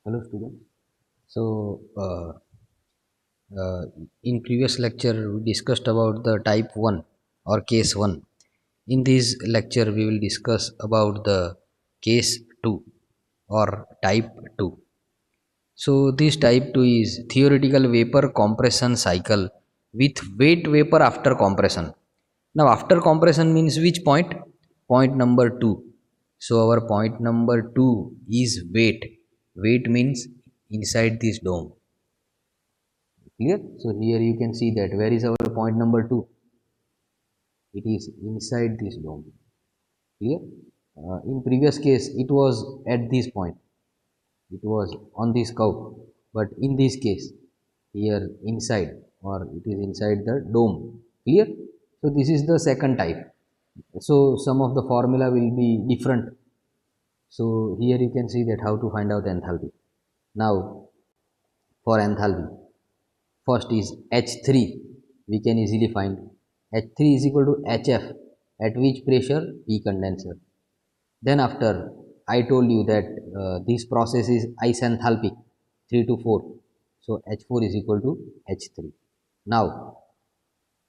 Hello students. So in previous lecture we discussed about the type 1 or case 1. In this lecture we will discuss about the case 2 or type 2. So this type 2 is theoretical vapor compression cycle with wet vapor after compression. Now after compression means which point? Point number 2. So our point number 2 is wet. Wet means inside this dome. Clear? So here you can see that where is our point number 2? It is inside this dome. Clear? In previous case it was at this point. It was on this curve. But in this case here inside, or it is inside the dome. Clear? So this is the second type. So some of the formula will be different. So here you can see that how to find out enthalpy. Now for enthalpy, first is H3. We can easily find H3 is equal to HF at which pressure? P condenser. Then after I told you that this process is isenthalpic 3 to 4. So H4 is equal to H3. Now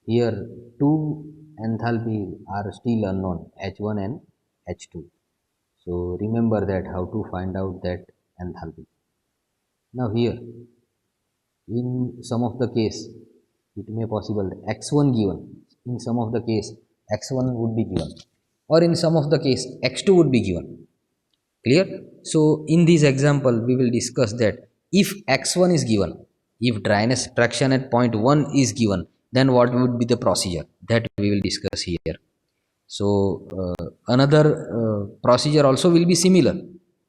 here two enthalpies are still unknown, H1 and H2. So remember that how to find out that enthalpy. Now here in some of the case it may possible x1 given, in some of the case x1 would be given, or in some of the case x2 would be given. Clear? So in this example we will discuss that if x1 is given, if dryness fraction at point 1 is given, then what would be the procedure, that we will discuss here. So another procedure also will be similar,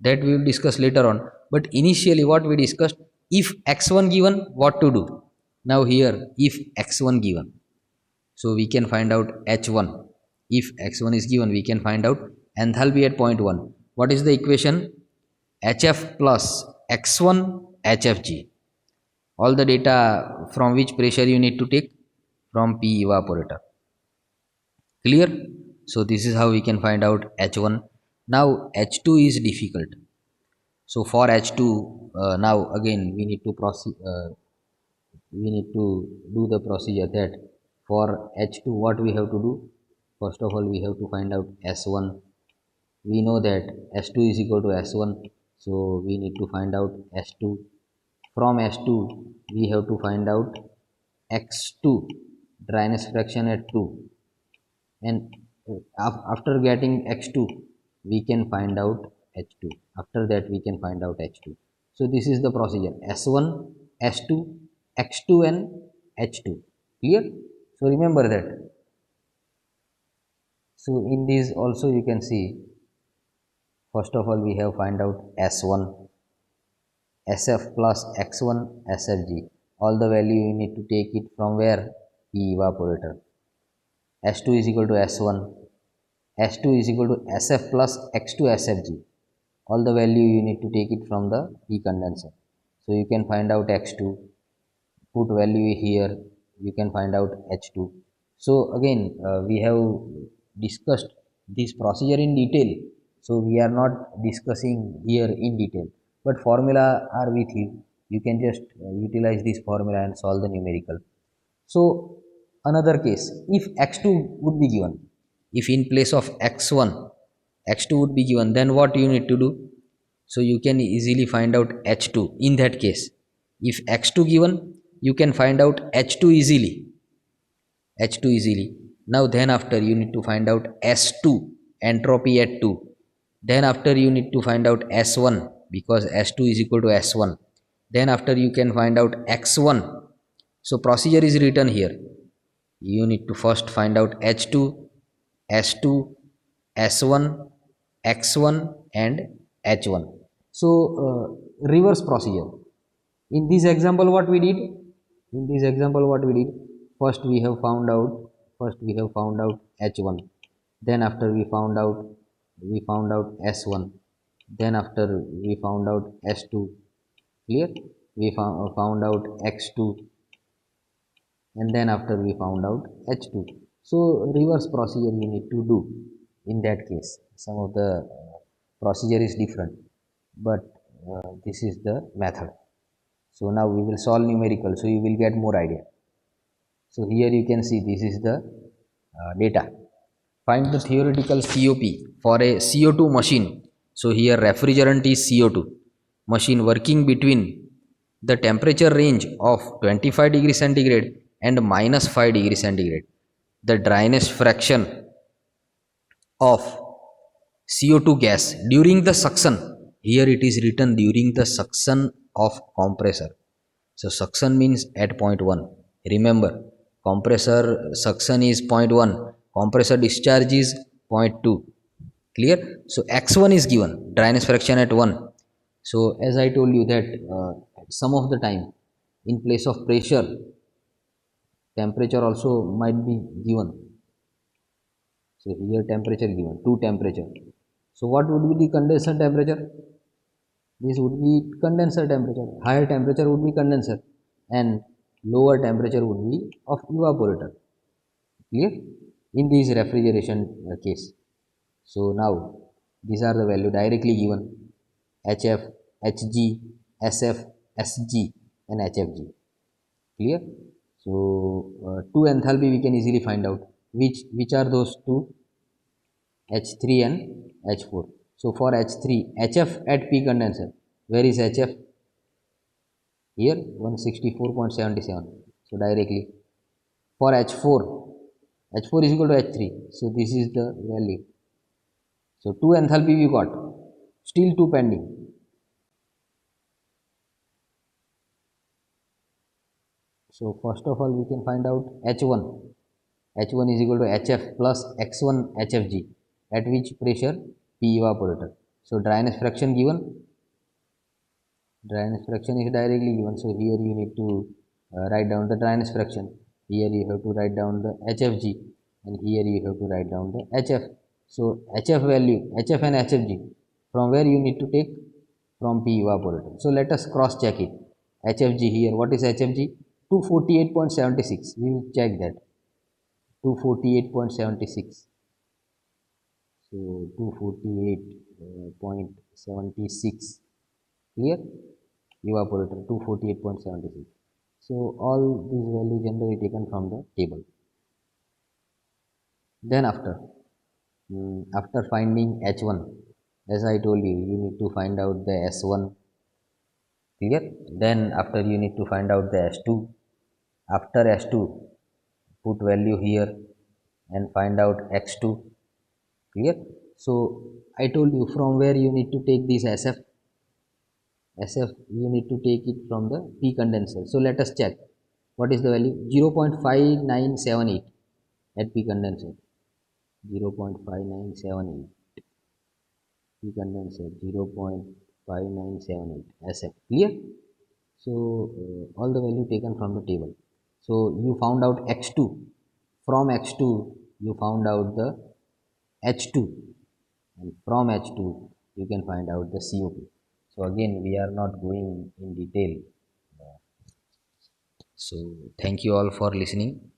that we will discuss later on. But initially what we discussed, if x1 given, what to do. Now here if x1 given, so we can find out h1. If x1 is given, we can find out enthalpy at point 1. What is the equation? hf plus x1 hfg. All the data from which pressure you need to take? From p evaporator. Clear? So this is how we can find out h1. Now h2 is difficult. So for h2, now again we need to proceed, we need to do the procedure that for h2 what we have to do. First of all we have to find out s1. We know that s2 is equal to s1, so we need to find out s2. From s2 we have to find out x2, dryness fraction at 2. And after getting x2 we can find out h2. After that we can find out h2. So this is the procedure: s1, s2, x2 and h2. Clear? So remember that. So in this also you can see, first of all we have find out s1, sf plus x1 sfg. All the value you need to take it from where? P evaporator. s2 is equal to s1, s2 is equal to sf plus x2 sfg. All the value you need to take it from the P condenser. So you can find out x2, put value here, you can find out h2. So again we have discussed this procedure in detail, so we are not discussing here in detail, but formula are with you. You can just utilize this formula and solve the numerical. So another case, if x2 would be given, if in place of x1 x2 would be given, then what you need to do? So you can easily find out h2 in that case. If x2 given, you can find out h2 easily, h2 easily. Now then after you need to find out s2, entropy at 2. Then after you need to find out s1, because s2 is equal to s1. Then after you can find out x1. So procedure is written here. You need to first find out h2, s2, s1, x1 and h1. So reverse procedure. In this example what we did? In this example what we did? First we have found out, h1. Then after we found out s1. Then after we found out s2. Clear? We found out x2, and then after we found out h2. So reverse procedure you need to do in that case. Some of the procedure is different, but this is the method. So now we will solve numerical, so you will get more idea. So here you can see this is the data. Find the theoretical COP for a CO2 machine. So here refrigerant is CO2. Machine working between the temperature range of 25 degree centigrade and minus 5 degree centigrade. The dryness fraction of CO2 gas during the suction. Here it is written during the suction of compressor. So suction means at point 1. Remember, compressor suction is point 1, compressor discharge is point 2. Clear? So x1 is given, dryness fraction at 1. So as I told you that some of the time in place of pressure, temperature also might be given. So here temperature given, 2 temperature. So what would be the condenser temperature? This would be condenser temperature. Higher temperature would be condenser and lower temperature would be of evaporator. Clear? In this refrigeration case. So now these are the value directly given: HF, HG, SF, SG and HFG. Clear? So two enthalpy we can easily find out. Which are those two? H3 and H4. So for H3, HF at P condenser. Where is HF? Here 164.77. So directly for H4 is equal to H3. So this is the value. So 2 enthalpy we got. Still 2 pending. So first of all we can find out H1. H1 is equal to HF plus X1 HFG at which pressure? P evaporator. So dryness fraction given. Dryness fraction is directly given. So here you need to write down the dryness fraction. Here you have to write down the HFG and here you have to write down the HF. So HF value, HF and HFG, from where you need to take? From P evaporator. So let us cross check it. HFG here, what is HFG? 248.76. We will check that. 248.76. So 248.76. Clear? Evaporator 248.76. So all these values generally taken from the table. Then after finding H1, as I told you, you need to find out the S1. Clear? Then after you need to find out the S2. After S2, put value here and find out X2. Clear? So I told you from where you need to take this SF. SF you need to take it from the P condenser. So let us check. What is the value? 0.5978 at P condenser. 0.5978 P condenser 0.5978 SF. Clear? So all the value taken from the table. So you found out X2. From X2 you found out the H2 and from H2 you can find out the COP. So again we are not going in detail. So thank you all for listening.